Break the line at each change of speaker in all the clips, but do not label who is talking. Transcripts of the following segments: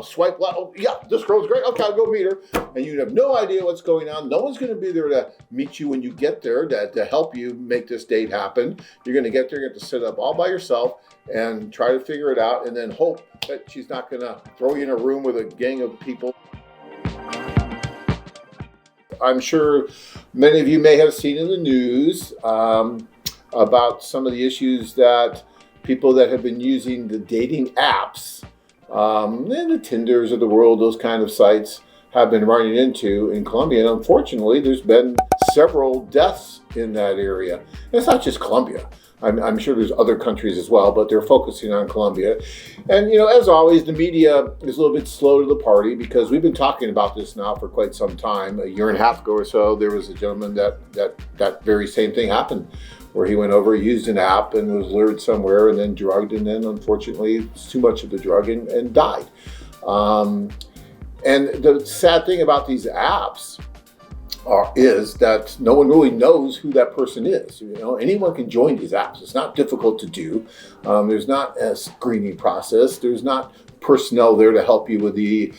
Swipe left. Oh, yeah, this girl's great. Okay, I'll go meet her. And you have no idea what's going on. No one's going to be there to meet you when you get there to help you make this date happen. You're going to get there, you have to sit up all by yourself and try to figure it out and then hope that she's not going to throw you in a room with a gang of people. I'm sure many of you may have seen in the news about some of the issues that people that have been using the dating apps and the Tinders of the world, those kind of sites, have been running into in Colombia. And unfortunately, there's been several deaths in that area. And it's not just Colombia. I'm sure there's other countries as well, but they're focusing on Colombia. And, as always, the media is a little bit slow to the party because we've been talking about this now for quite some time. A year and a half ago or so, there was a gentleman that very same thing happened, where he went over, used an app and was lured somewhere and then drugged, and then unfortunately it's too much of the drug and died. And the sad thing about these apps is that no one really knows who that person is. Anyone can join these apps. It's not difficult to do. There's not a screening process. There's not personnel there to help you with the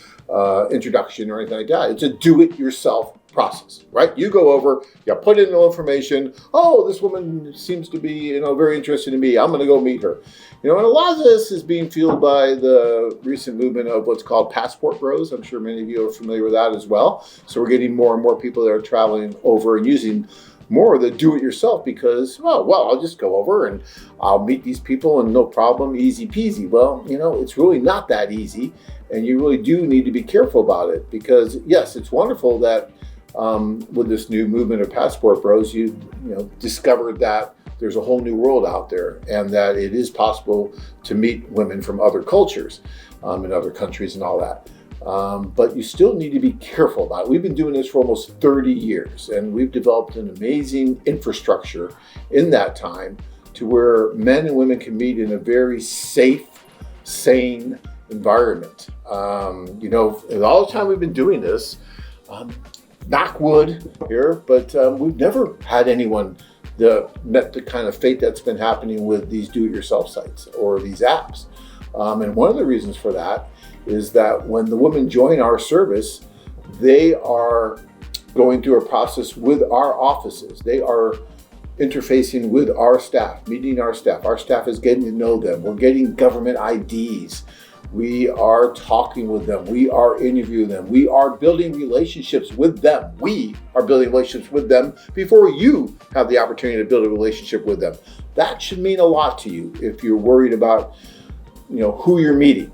introduction or anything like that. It's a do-it-yourself process, right? You go over, you put in the information. Oh, this woman seems to be, very interested in me. I'm going to go meet her. And a lot of this is being fueled by the recent movement of what's called passport bros. I'm sure many of you are familiar with that as well. So we're getting more and more people that are traveling over and using more of the do-it-yourself because, well, I'll just go over and I'll meet these people and no problem, easy peasy. Well, it's really not that easy, and you really do need to be careful about it because, yes, it's wonderful that with this new movement of passport bros, you discovered that there's a whole new world out there and that it is possible to meet women from other cultures in other countries and all that. But you still need to be careful about it. We've been doing this for almost 30 years and we've developed an amazing infrastructure in that time to where men and women can meet in a very safe, sane environment. All the time we've been doing this, knock wood here, but we've never had anyone that met the kind of fate that's been happening with these do-it-yourself sites or these apps. And one of the reasons for that is that when the women join our service, they are going through a process with our offices. They are interfacing with our staff, meeting our staff. Our staff is getting to know them. We're getting government IDs. We are talking with them. We are interviewing them. We are building relationships with them. We are building relationships with them before you have the opportunity to build a relationship with them. That should mean a lot to you if you're worried about, who you're meeting,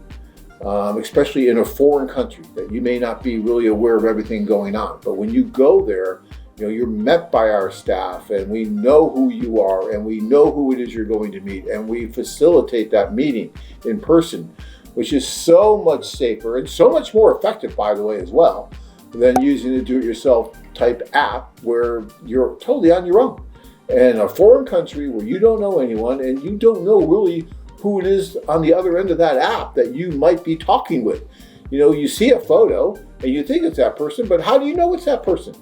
especially in a foreign country that you may not be really aware of everything going on. But when you go there, you're met by our staff and we know who you are and we know who it is you're going to meet and we facilitate that meeting in person, which is so much safer and so much more effective, by the way, as well, than using a do-it-yourself type app where you're totally on your own. In a foreign country where you don't know anyone and you don't know really who it is on the other end of that app that you might be talking with. You see a photo and you think it's that person, but how do you know it's that person?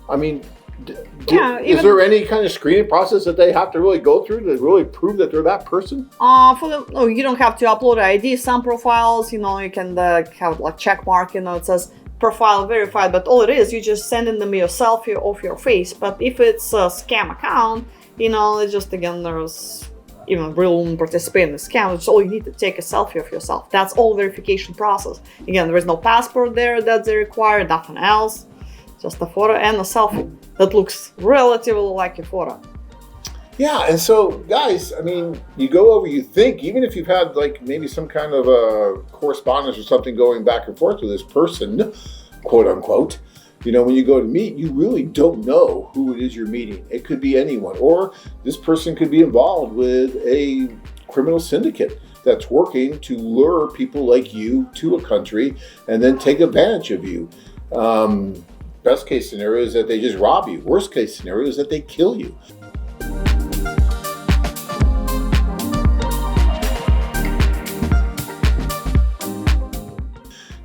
I mean, is there any kind of screening process that they have to really go through to really prove that they're that person?
You don't have to upload ID. Some profiles, you can have like check mark, it says profile verified, but all it is, you just sending them your selfie of your face. But if it's a scam account, it's just, again, there's even real participate in the scam. It's all you need to take a selfie of yourself. That's all verification process. Again, there is no passport there that they require, nothing else. Just a photo and a selfie that looks relatively like a photo.
Yeah, and so guys, you go over, you think, even if you've had maybe some kind of a correspondence or something going back and forth with this person, quote unquote, when you go to meet, you really don't know who it is you're meeting. It could be anyone, or this person could be involved with a criminal syndicate that's working to lure people like you to a country and then take advantage of you. Best case scenario is that they just rob you. Worst case scenario is that they kill you.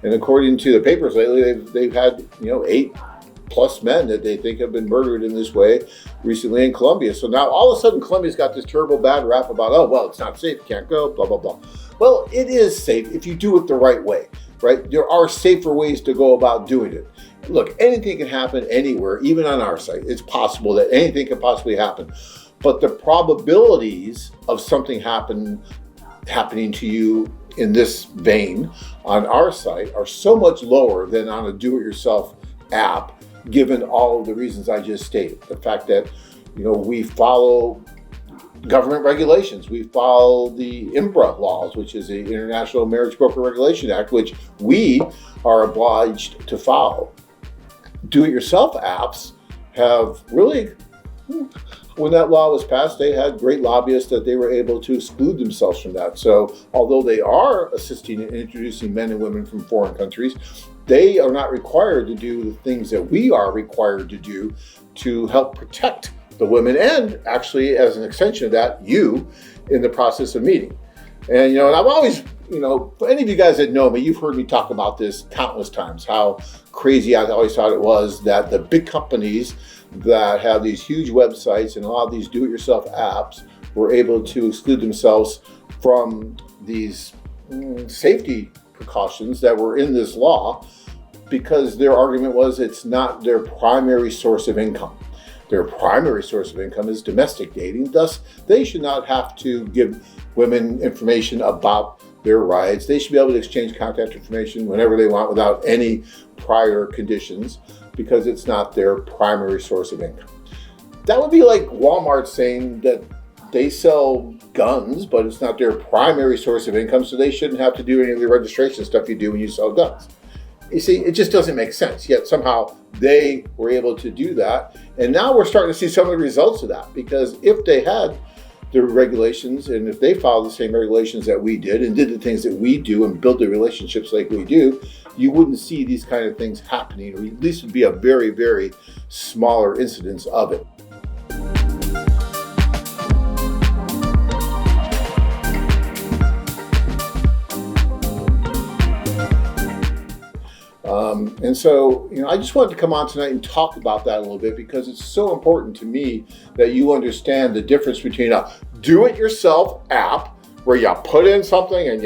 And according to the papers lately, they've had 8+ men that they think have been murdered in this way recently in Colombia. So now all of a sudden Colombia's got this terrible bad rap about, it's not safe, you can't go, blah, blah, blah. Well, it is safe if you do it the right way. right? There are safer ways to go about doing it. Look, anything can happen anywhere, even on our site. It's possible that anything can possibly happen. But the probabilities of something happening to you in this vein on our site are so much lower than on a do-it-yourself app, given all of the reasons I just stated. The fact that, we follow government regulations. We follow the IMBRA laws, which is the International Marriage Broker Regulation Act, which we are obliged to follow. Do-it-yourself apps have really, when that law was passed, they had great lobbyists that they were able to exclude themselves from that. So although they are assisting in introducing men and women from foreign countries, they are not required to do the things that we are required to do to help protect the women, and actually, as an extension of that, you in the process of meeting. And, and I've always, for any of you guys that know me, you've heard me talk about this countless times, how crazy I always thought it was that the big companies that have these huge websites and a lot of these do-it-yourself apps were able to exclude themselves from these safety precautions that were in this law, because their argument was it's not their primary source of income. Their primary source of income is domestic dating. Thus, they should not have to give women information about their rights. They should be able to exchange contact information whenever they want without any prior conditions, because it's not their primary source of income. That would be like Walmart saying that they sell guns, but it's not their primary source of income, so they shouldn't have to do any of the registration stuff you do when you sell guns. You see, it just doesn't make sense. Yet somehow they were able to do that. And now we're starting to see some of the results of that, because if they had the regulations and if they followed the same regulations that we did and did the things that we do and built the relationships like we do, you wouldn't see these kind of things happening, or at least would be a very, very smaller incidence of it. And so, I just wanted to come on tonight and talk about that a little bit, because it's so important to me that you understand the difference between a do-it-yourself app where you put in something and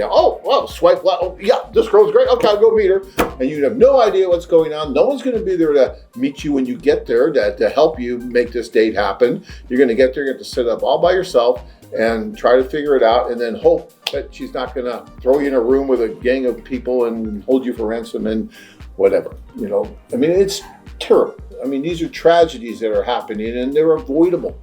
swipe left. Oh, yeah, this girl's great. Okay, I'll go meet her. And you have no idea what's going on. No one's going to be there to meet you when you get there to help you make this date happen. You're going to get there, you have to set up all by yourself and try to figure it out, and then hope that she's not going to throw you in a room with a gang of people and hold you for ransom and whatever. It's terrible. These are tragedies that are happening, and they're avoidable.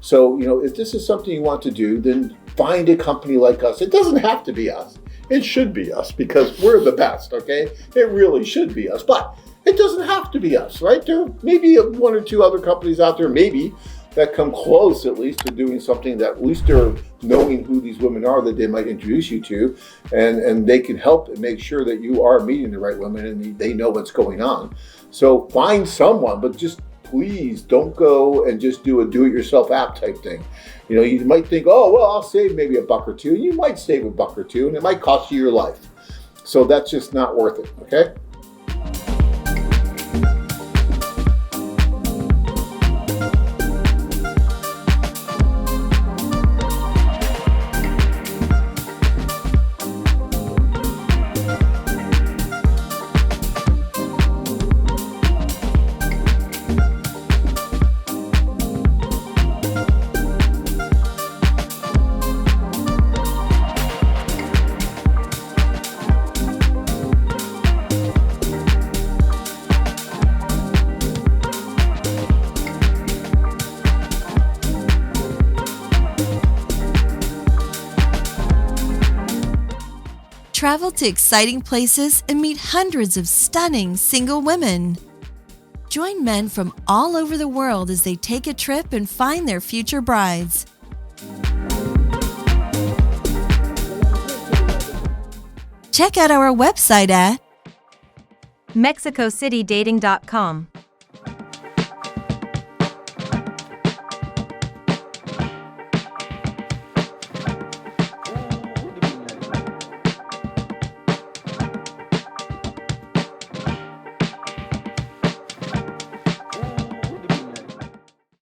So, if this is something you want to do, then find a company like us. It doesn't have to be us. It should be us, because we're the best, okay? It really should be us, but it doesn't have to be us, right? There may be one or two other companies out there, maybe, that come close at least to doing something that at least they're knowing who these women are that they might introduce you to, and they can help and make sure that you are meeting the right women and they know what's going on. So find someone, but just please don't go and just do a do-it-yourself app type thing. You might think, oh, well, I'll save maybe $1 or $2. And you might save $1 or $2, and it might cost you your life. So that's just not worth it, okay?
Travel to exciting places and meet hundreds of stunning single women. Join men from all over the world as they take a trip and find their future brides. Check out our website at
MexicoCityDating.com.